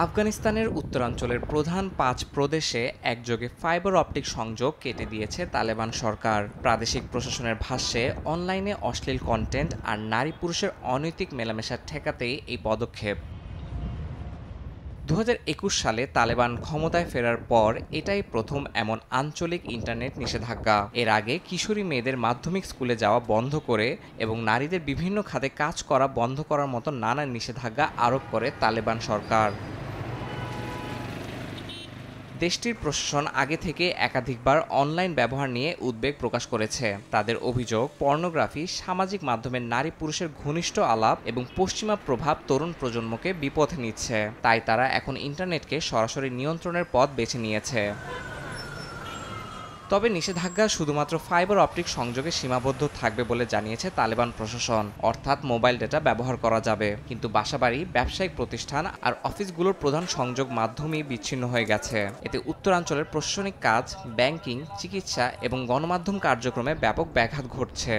আফগানিস্তানের উত্তরাঞ্চলের প্রধান ৫ প্রদেশে একযোগে ফাইবার অপটিক সংযোগ কেটে দিয়েছে তালেবান সরকার। প্রাদেশিক প্রশাসনের ভাষ্যে অনলাইনে অশ্লীল কন্টেন্ট আর নারী পুরুষের অনৈতিক মেলামেশা ঠেকাতেই এই পদক্ষেপ। ২০২১ সালে তালেবান ক্ষমতায় ফেরার পর এটাই প্রথম এমন আঞ্চলিক ইন্টারনেট নিষেধাজ্ঞা। এর আগে কিশোরী মেয়েদের মাধ্যমিক স্কুলে যাওয়া বন্ধ করে এবং নারীদের বিভিন্ন খাতে কাজ করা বন্ধ করার মতো নানা নিষেধাজ্ঞা আরোপ করে তালেবান সরকার। দেশটির প্রশাসন আগে থেকে একাধিকবার অনলাইন ব্যবহার নিয়ে উদ্বেগ প্রকাশ করেছে। তাদের অভিযোগ, পর্নোগ্রাফি, সামাজিক মাধ্যমে নারী পুরুষের ঘনিষ্ঠ আলাপ এবং পশ্চিমা প্রভাব তরুণ প্রজন্মকে বিপথে নিচ্ছে। তাই তারা এখন ইন্টারনেটকে সরাসরি নিয়ন্ত্রণের পথ বেছে নিয়েছে। তবে নিষেধাজ্ঞা শুধুমাত্র ফাইবার অপটিক সংযোগে সীমাবদ্ধ থাকবে বলে জানিয়েছে তালেবান প্রশাসন। অর্থাৎ মোবাইল ডেটা ব্যবহার করা যাবে, কিন্তু বাসাবাড়ি, ব্যবসায়িক প্রতিষ্ঠান আর অফিসগুলোর প্রধান সংযোগ মাধ্যমই বিচ্ছিন্ন হয়ে গেছে। এতে উত্তরাঞ্চলের প্রশাসনিক কাজ, ব্যাংকিং, চিকিৎসা এবং গণমাধ্যম কার্যক্রমে ব্যাপক ব্যাঘাত ঘটছে।